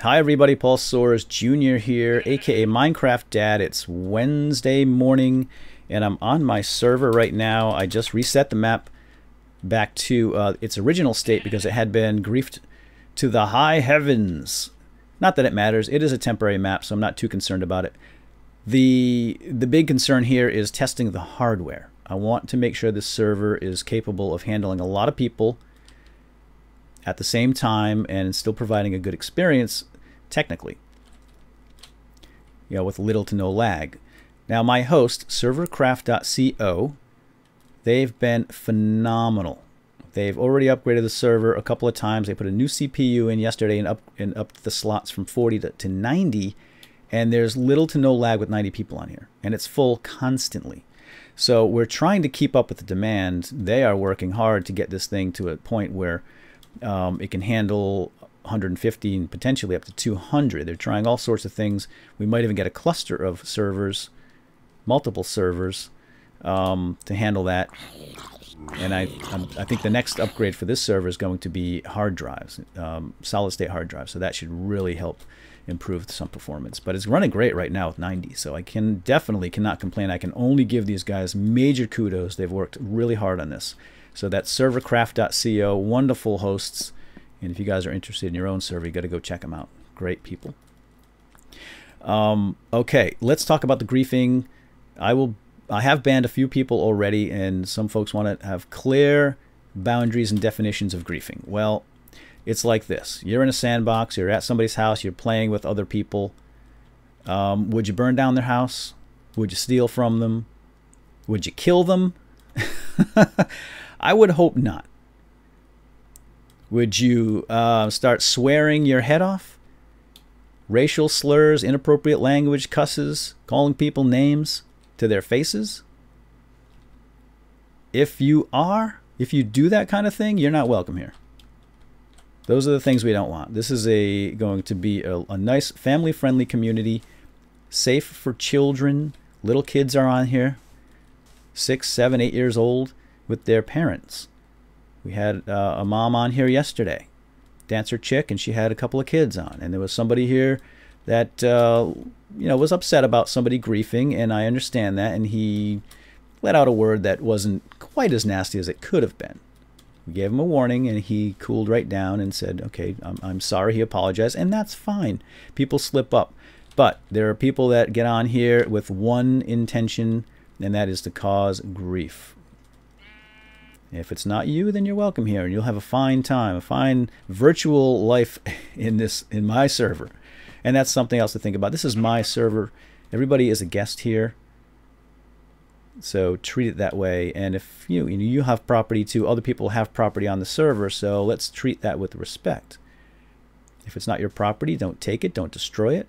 Hi everybody, paulsoaresjr here, aka Minecraft Dad. It's Wednesday morning and I'm on my server right now. I just reset the map back to its original state because it had been griefed to the high heavens. Not that it matters, it is a temporary map, so I'm not too concerned about it. The big concern here is testing the hardware. I want to make sure this server is capable of handling a lot of people at the same time and still providing a good experience technically, with little to no lag. Now my host, servercraft.co, they've been phenomenal. They've already upgraded the server a couple of times. They put a new CPU in yesterday and up the slots from 40 to 90, and there's little to no lag with 90 people on here, and it's full constantly. So we're trying to keep up with the demand. They are working hard to get this thing to a point where it can handle 150 and potentially up to 200. They're trying all sorts of things. We might even get a cluster of servers, multiple servers, to handle that. And I think the next upgrade for this server is going to be hard drives, solid state hard drives. So that should really help improve some performance. But it's running great right now with 90. So I definitely cannot complain. I can only give these guys major kudos. They've worked really hard on this. So that's servercraft.co, wonderful hosts. And if you guys are interested in your own server, you got to go check them out. Great people. Okay, let's talk about the griefing. I have banned a few people already, and some folks want to have clear boundaries and definitions of griefing. Well, it's like this. You're in a sandbox, you're at somebody's house, you're playing with other people. Would you burn down their house? Would you steal from them? Would you kill them? I would hope not. Would you start swearing your head off? Racial slurs, inappropriate language, cusses, calling people names to their faces? If you do that kind of thing, you're not welcome here. Those are the things we don't want. This is going to be a nice family-friendly community, safe for children. Little kids are on here, 6, 7, 8 years old with their parents. We had a mom on here yesterday, dancer chick, and she had a couple of kids on. And there was somebody here that was upset about somebody griefing, and I understand that. And he let out a word that wasn't quite as nasty as it could have been. We gave him a warning, and he cooled right down and said, "Okay, I'm sorry." He apologized, and that's fine. People slip up, but there are people that get on here with one intention, and that is to cause grief. If it's not you, then you're welcome here, and you'll have a fine time, a fine virtual life in my server. And that's something else to think about. This is my server. Everybody is a guest here, so treat it that way. And if you have property too, other people have property on the server, so let's treat that with respect. If it's not your property, don't take it, don't destroy it.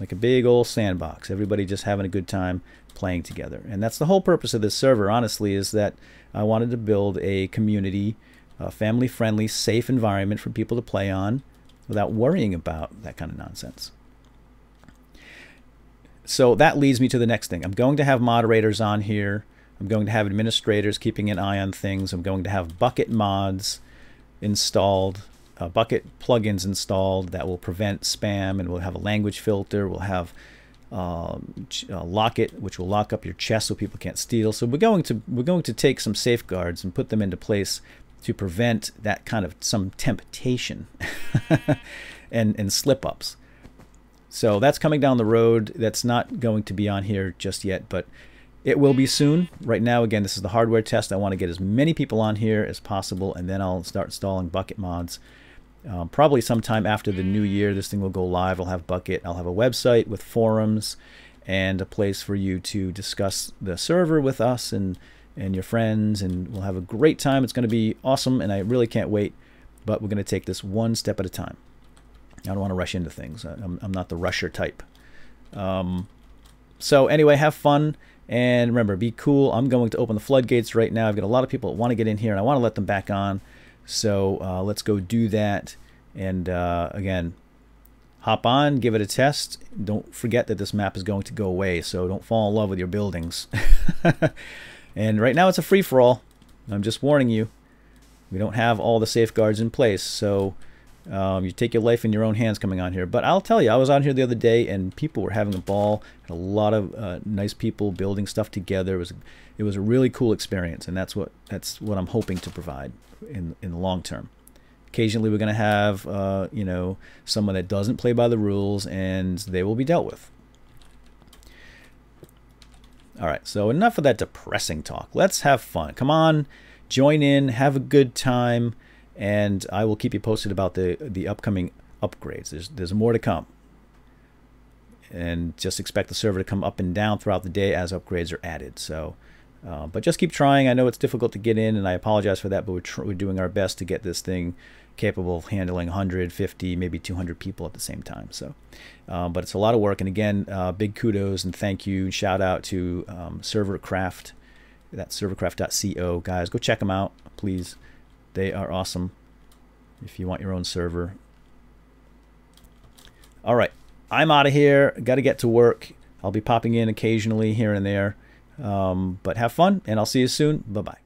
Like a big old sandbox, everybody just having a good time playing together. And that's the whole purpose of this server, honestly, is that I wanted to build a community, a family-friendly, safe environment for people to play on without worrying about that kind of nonsense. So that leads me to the next thing. I'm going to have moderators on here. I'm going to have administrators keeping an eye on things. I'm going to have Bukkit mods installed, Bukkit plugins installed that will prevent spam, and we'll have a language filter. We'll have lock it, which will lock up your chest so people can't steal. So we're going to take some safeguards and put them into place to prevent that kind of some temptation and slip-ups. So that's coming down the road. That's not going to be on here just yet, but it will be soon. Right now, again, this is the hardware test. I want to get as many people on here as possible, and then I'll start installing Bukkit mods. Probably sometime after the new year, this thing will go live. I'll have Bukkit. I'll have a website with forums and a place for you to discuss the server with us and your friends, and we'll have a great time. It's going to be awesome, and I really can't wait, but we're going to take this one step at a time. I don't want to rush into things. I'm not the rusher type. So anyway, have fun, and remember, be cool. I'm going to open the floodgates right now. I've got a lot of people that want to get in here, and I want to let them back on. So let's go do that. And again, hop on, give it a test. Don't forget that this map is going to go away, so don't fall in love with your buildings. And right now it's a free-for-all. I'm just warning you. We don't have all the safeguards in place, so You take your life in your own hands coming on here. But I'll tell you, I was on here the other day and people were having a ball. A lot of nice people building stuff together. It was a really cool experience, and that's what I'm hoping to provide in the long term. Occasionally, we're going to have you know, someone that doesn't play by the rules, and they will be dealt with. All right, so enough of that depressing talk. Let's have fun. Come on, join in, have a good time. And I will keep you posted about the upcoming upgrades. There's more to come. And just expect the server to come up and down throughout the day as upgrades are added. So, but just keep trying. I know it's difficult to get in, and I apologize for that, but we're doing our best to get this thing capable of handling 150, maybe 200 people at the same time. So, but it's a lot of work. And again, big kudos and thank you. Shout out to Servercraft. That's servercraft.co. Guys, go check them out, please. They are awesome if you want your own server. All right, I'm out of here. Got to get to work. I'll be popping in occasionally here and there. But have fun, and I'll see you soon. Bye-bye.